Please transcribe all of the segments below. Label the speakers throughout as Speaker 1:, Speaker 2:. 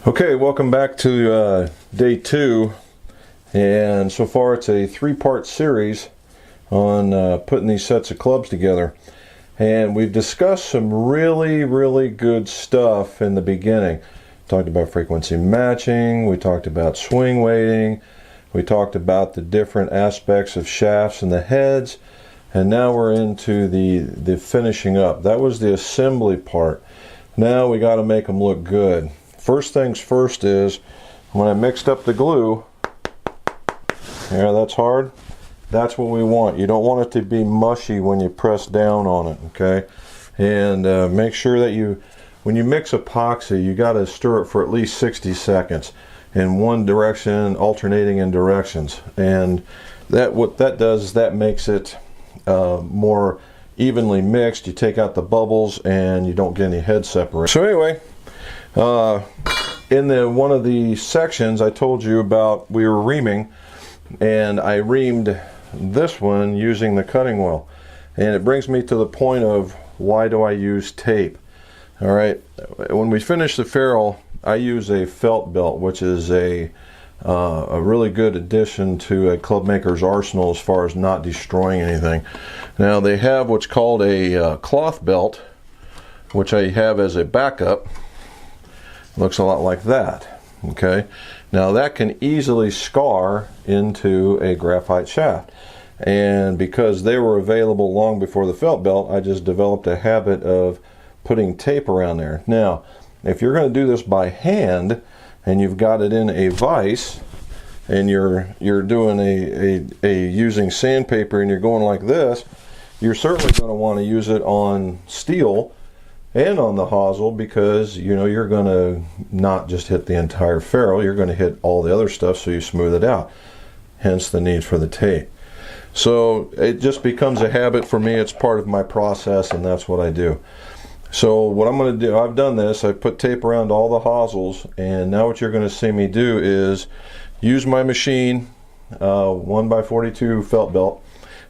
Speaker 1: Okay, welcome back to day 2, and so far it's a 3-part series on putting these sets of clubs together. And we've discussed some really good stuff in the beginning. Talked about frequency matching, we talked about swing weighting, we talked about the different aspects of shafts and the heads, and now we're into the finishing up. That was the assembly part. Now we got to make them look good. First things first is, when I mixed up the glue, yeah, that's hard. That's what we want. You don't want it to be mushy when you press down on it, okay? And make sure that when you mix epoxy, you got to stir it for at least 60 seconds in one direction, alternating in directions. And what that does is that makes it more evenly mixed. You take out the bubbles and you don't get any head separation. So anyway, in one of the sections I told you about, we were reaming, and I reamed this one using the cutting wheel, and it brings me to the point of why do I use tape. All right, when we finish the ferrule, I use a felt belt, which is a really good addition to a club maker's arsenal as far as not destroying anything. Now they have what's called a cloth belt, which I have as a backup. Looks a lot like that. Okay, now that can easily scar into a graphite shaft, and because they were available long before the felt belt, I just developed a habit of putting tape around there. Now if you're going to do this by hand and you've got it in a vise and you're doing a using sandpaper and you're going like this, you're certainly going to want to use it on steel and on the hosel, because you know you're going to not just hit the entire ferrule, you're going to hit all the other stuff, so you smooth it out. Hence the need for the tape. So it just becomes a habit for me. It's part of my process, and that's what I do. So what I'm going to do, I've done this, I put tape around all the hosels, and now what you're going to see me do is use my machine, 1x42 felt belt,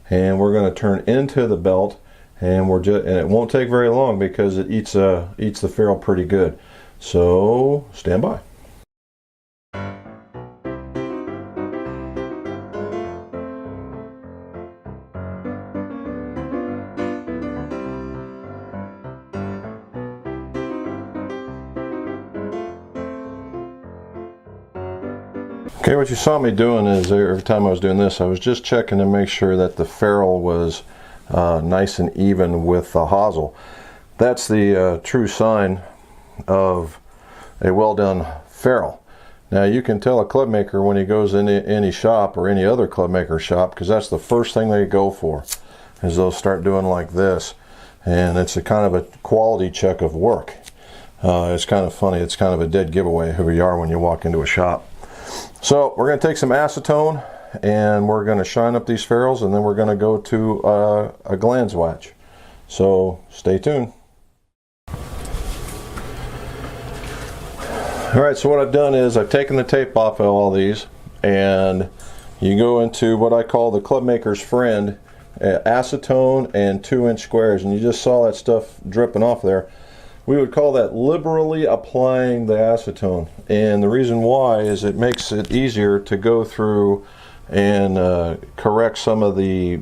Speaker 1: and we're going to turn into the belt. And it won't take very long because it eats the ferrule pretty good. So stand by. Okay, what you saw me doing is every time I was doing this, I was just checking to make sure that the ferrule was nice and even with the hosel. That's the true sign of a well done ferrule. Now you can tell a club maker when he goes into any shop or any other club maker shop, because that's the first thing they go for, is they'll start doing like this, and it's a kind of a quality check of work. It's kind of funny, it's kind of a dead giveaway who you are when you walk into a shop. So we're going to take some acetone and we're going to shine up these ferrules, and then we're going to go to a glanze watch. So stay tuned. Alright, so what I've done is I've taken the tape off of all these, and you go into what I call the club maker's friend, acetone and 2-inch squares, and you just saw that stuff dripping off there. We would call that liberally applying the acetone, and the reason why is it makes it easier to go through and correct some of the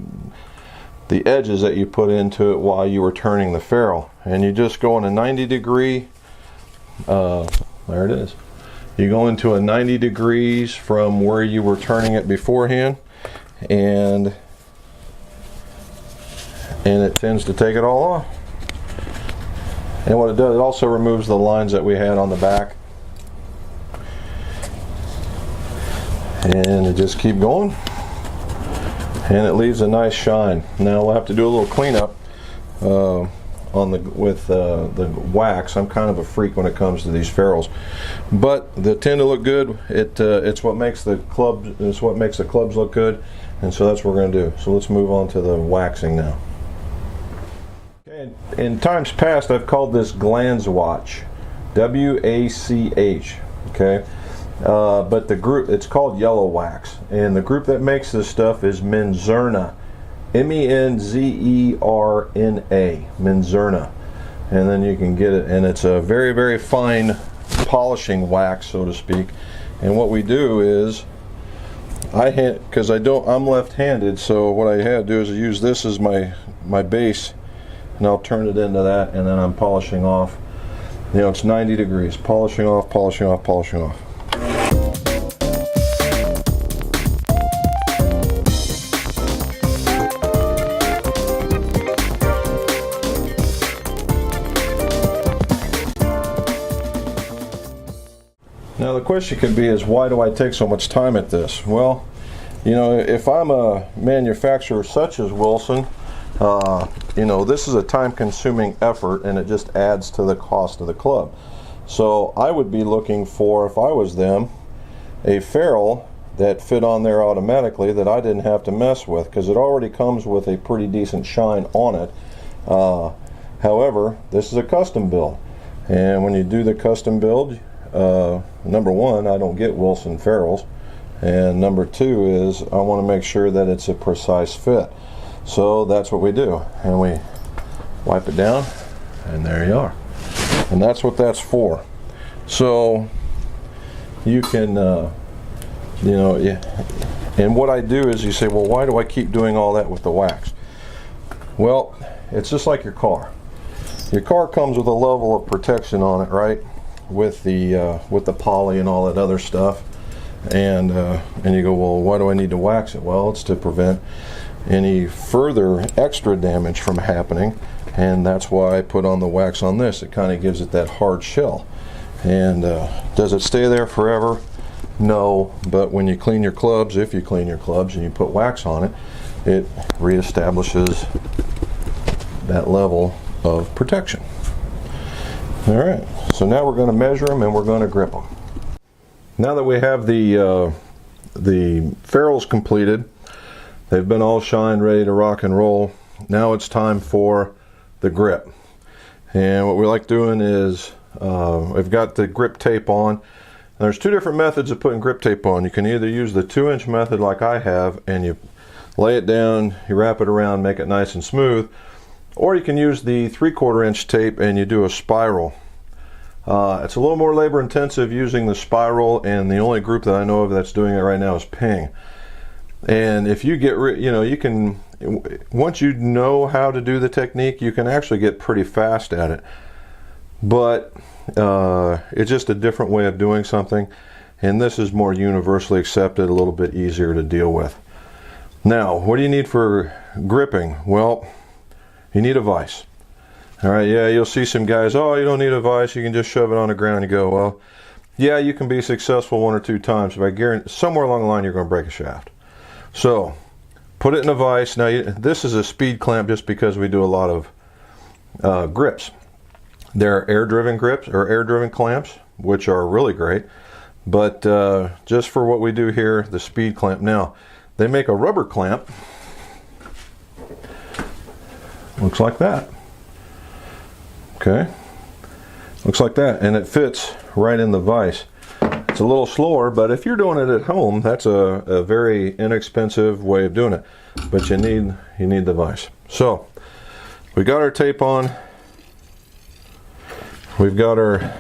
Speaker 1: edges that you put into it while you were turning the ferrule. And you just go in a 90-degree, there it is. You go into a 90 degrees from where you were turning it beforehand, and it tends to take it all off. And what it does, it also removes the lines that we had on the back. And it just keep going, and it leaves a nice shine. Now we'll have to do a little cleanup with the wax. I'm kind of a freak when it comes to these ferrules, but they tend to look good. It's what makes the clubs look good, and so that's what we're going to do. So let's move on to the waxing now. Okay, in times past I've called this glanze watch, W-A-C-H. Okay. But the group, it's called yellow wax, and the group that makes this stuff is Menzerna, M-E-N-Z-E-R-N-A, Menzerna, and then you can get it, and it's a very fine polishing wax, so to speak. And what we do is, because I'm left-handed, so what I had to do is use this as my base, and I'll turn it into that, and then I'm polishing off. You know, it's 90 degrees, polishing off, polishing off, polishing off. Now the question could be is, why do I take so much time at this? Well, you know, if I'm a manufacturer such as Wilson, you know, this is a time-consuming effort, and it just adds to the cost of the club. So I would be looking for, if I was them, a ferrule that fit on there automatically that I didn't have to mess with, because it already comes with a pretty decent shine on it. However, this is a custom build, and when you do the custom build, number one, I don't get Wilson ferrules, and number two is I want to make sure that it's a precise fit. So that's what we do, and we wipe it down, and there you are. And that's what that's for. So you can, you know, and what I do is, you say, well, why do I keep doing all that with the wax? Well, it's just like your car. Your car comes with a level of protection on it, right? With the poly and all that other stuff, and you go, well, why do I need to wax it? Well, it's to prevent any further extra damage from happening, and that's why I put on the wax on this. It kind of gives it that hard shell. And does it stay there forever? No, but when you clean your clubs, if you clean your clubs and you put wax on it, it reestablishes that level of protection. All right, so now we're going to measure them and we're going to grip them. Now that we have the ferrules completed, they've been all shined, ready to rock and roll. Now it's time for the grip. And what we like doing is, we've got the grip tape on. There's two different methods of putting grip tape on. You can either use the 2-inch method like I have, and you lay it down, you wrap it around, make it nice and smooth, or you can use the 3/4-inch tape and you do a spiral. It's a little more labor intensive using the spiral, and the only group that I know of that's doing it right now is Ping. And if you get, you know, you can, once you know how to do the technique, you can actually get pretty fast at it. But it's just a different way of doing something, and this is more universally accepted, a little bit easier to deal with. Now, what do you need for gripping? Well, you need a vise. All right, yeah, you'll see some guys, oh, you don't need a vise, you can just shove it on the ground. You go, well, yeah, you can be successful 1 or 2 times, but I guarantee somewhere along the line you're going to break a shaft. So put it in a vise. Now this is a speed clamp just because we do a lot of grips. There are air-driven grips or air-driven clamps, which are really great, but just for what we do here, the speed clamp. Now they make a rubber clamp, looks like that. Okay, looks like that, and it fits right in the vise. It's a little slower, but if you're doing it at home, that's a very inexpensive way of doing it. But you need the vise. So we got our tape on. We've got our.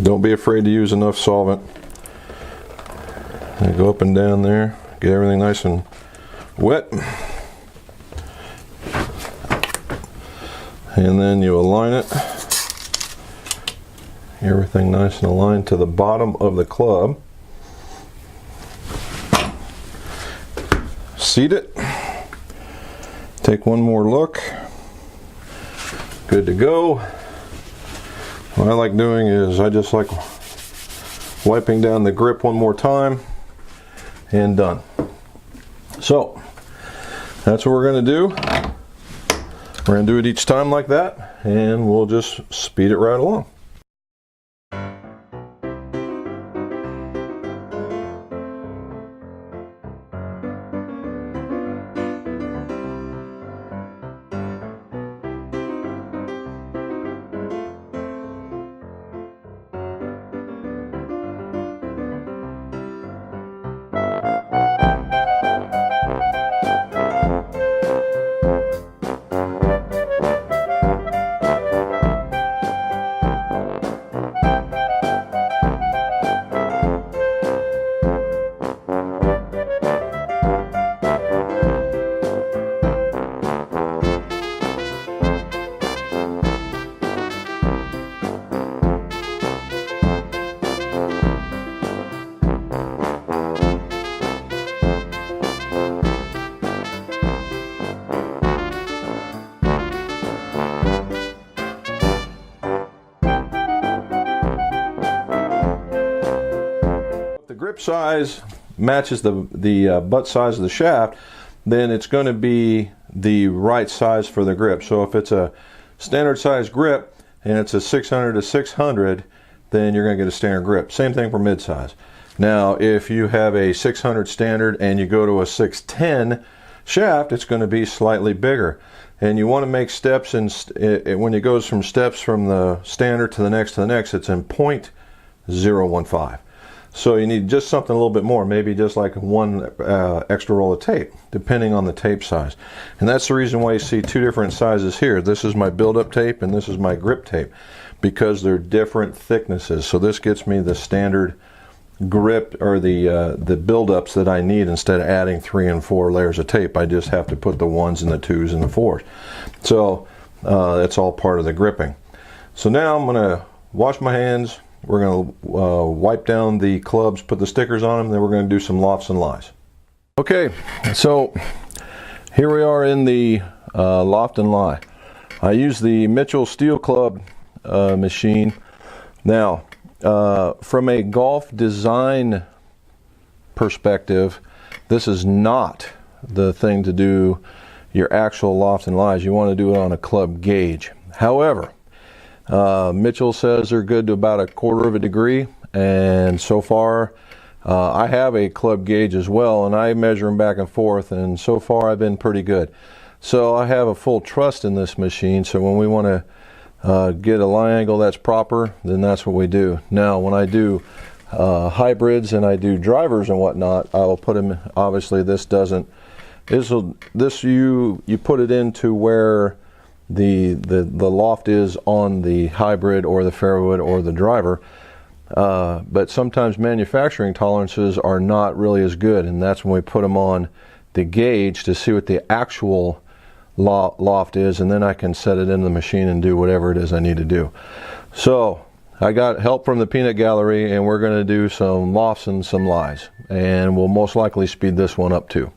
Speaker 1: Don't be afraid to use enough solvent. And go up and down there, get everything nice and wet. And then you align it. Everything nice and aligned to the bottom of the club. Seat it. Take one more look. Good to go. What I like doing is I just like wiping down the grip one more time and done. So that's what we're going to do. We're going to do it each time like that, and we'll just speed it right along. grip size matches the butt size of the shaft, then it's going to be the right size for the grip. So if it's a standard size grip and it's a 600 to 600, then you're going to get a standard grip. Same thing for mid-size. Now if you have a 600 standard and you go to a 610 shaft, it's going to be slightly bigger. And you want to make steps when it goes from steps from the standard to the next, it's in 0.015. So you need just something a little bit more, maybe just like one extra roll of tape, depending on the tape size. And that's the reason why you see two different sizes here. This is my build-up tape and this is my grip tape, because they're different thicknesses. So this gets me the standard grip, or the build-ups that I need. Instead of adding 3 and 4 layers of tape, I just have to put the 1s and the 2s and the 4s. So that's all part of the gripping. So now I'm going to wash my hands. We're going to wipe down the clubs, put the stickers on them, then we're going to do some lofts and lies. Okay, so here we are in the loft and lie. I use the Mitchell steel club machine. Now, from a golf design perspective, this is not the thing to do your actual loft and lies. You want to do it on a club gauge. However, Mitchell says they're good to about 1/4 of a degree, and so far I have a club gauge as well, and I measure them back and forth, and so far I've been pretty good. So I have a full trust in this machine, so when we want to get a lie angle that's proper, then that's what we do. Now when I do hybrids and I do drivers and whatnot, I will put them, obviously this doesn't, you put it into where the loft is on the hybrid or the ferrule or the driver, but sometimes manufacturing tolerances are not really as good, and that's when we put them on the gauge to see what the actual loft is, and then I can set it in the machine and do whatever it is I need to do. So I got help from the peanut gallery, and we're going to do some lofts and some lies, and we'll most likely speed this one up too.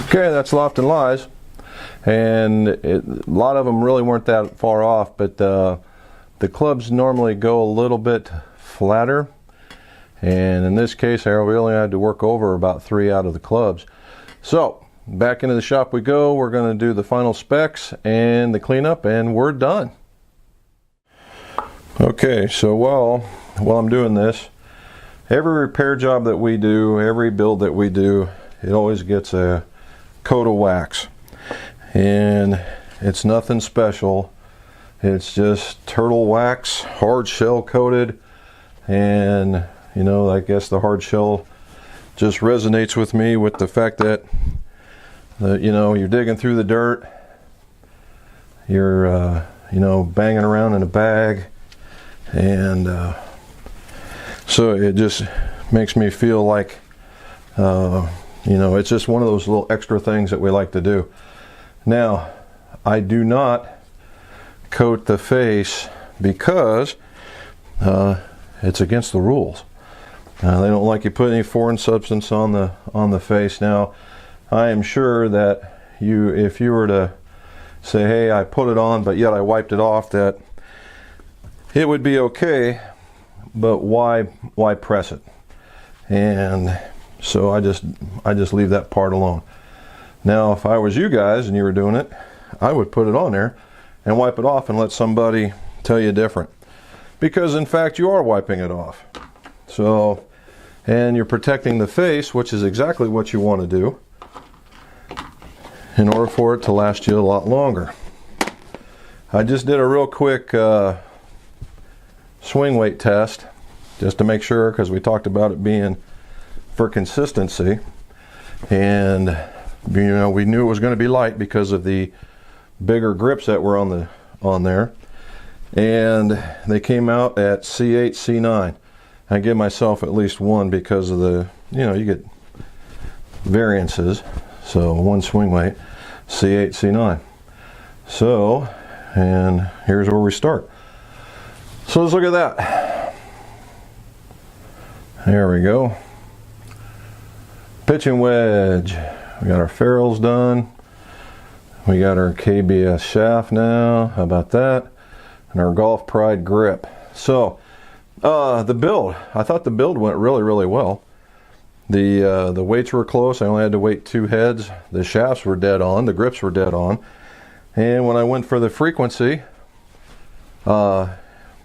Speaker 1: Okay, that's loft and lies, and a lot of them really weren't that far off, but the clubs normally go a little bit flatter, and in this case I really had to work over about 3 out of the clubs. So back into the shop we go. We're going to do the final specs and the cleanup, and we're done. Okay, so while I'm doing this, every repair job that we do, every build that we do, it always gets a coat of wax, and it's nothing special. It's just turtle wax, hard shell coated, and you know, I guess the hard shell just resonates with me with the fact that you know, you're digging through the dirt, you're you know, banging around in a bag, and so it just makes me feel like you know, it's just one of those little extra things that we like to do. Now, I do not coat the face because it's against the rules. They don't like you put any foreign substance on the face. Now, I am sure that if you were to say, hey, I put it on, but yet I wiped it off, that it would be okay, but why press it? And So I just leave that part alone. Now if I was you guys and you were doing it, I would put it on there and wipe it off and let somebody tell you different, because in fact you are wiping it off. So, and you're protecting the face, which is exactly what you want to do in order for it to last you a lot longer. I just did a real quick swing weight test just to make sure, because we talked about it being for consistency, and you know, we knew it was going to be light because of the bigger grips that were on there, and they came out at C8, C9. I give myself at least one because of the, you know, you get variances. So one swing weight, C8, C9. So, and here's where we start. So let's look at that. There we go. Pitching wedge. We got our ferrules done. We got our KBS shaft now. How about that? And our Golf Pride grip. So the build, I thought the build went really well. The weights were close. I only had to weight 2 heads. The shafts were dead on. The grips were dead on. And when I went for the frequency, I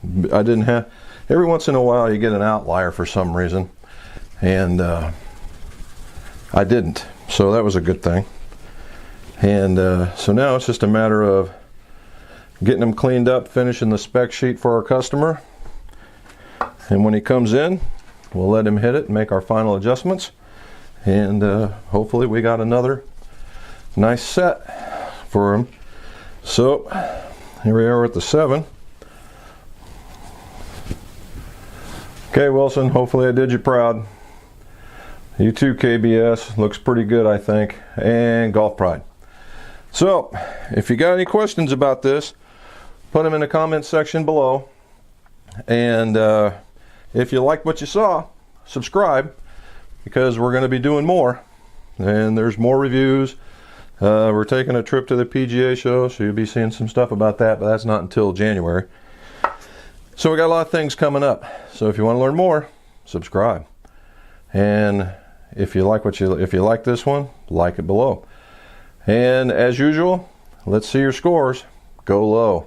Speaker 1: didn't have. Every once in a while, you get an outlier for some reason, and I didn't. So that was a good thing. And so now it's just a matter of getting them cleaned up, finishing the spec sheet for our customer. And when he comes in, we'll let him hit it and make our final adjustments. And hopefully we got another nice set for him. So here we are with the 7. Okay, Wilson, hopefully I did you proud. You too, KBS. Looks pretty good, I think. And Golf Pride. So if you got any questions about this, put them in the comment section below. And if you like what you saw, subscribe, because we're going to be doing more, and there's more reviews. We're taking a trip to the PGA show, so you'll be seeing some stuff about that, but that's not until January. So we got a lot of things coming up. So if you want to learn more, subscribe. And if you like this one, like it below. And as usual, let's see your scores. Go low.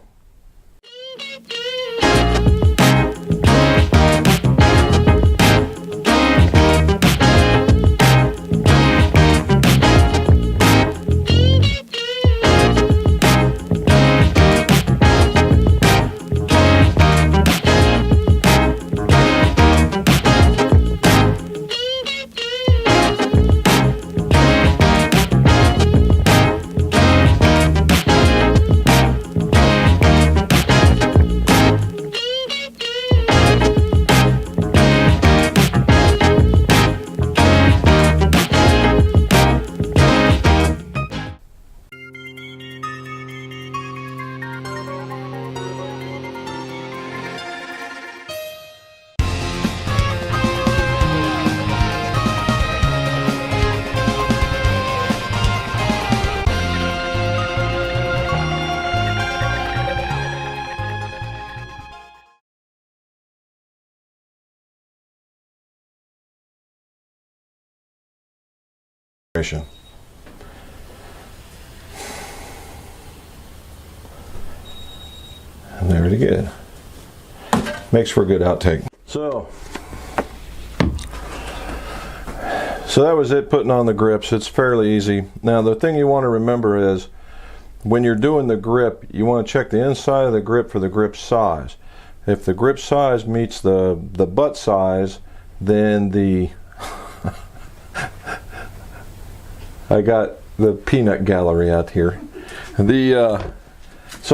Speaker 1: And there it is. Makes for a good outtake. So that was it, putting on the grips. It's fairly easy. Now the thing you want to remember is when you're doing the grip, you want to check the inside of the grip for the grip size. If the grip size meets the butt size, then the I got the peanut gallery out here.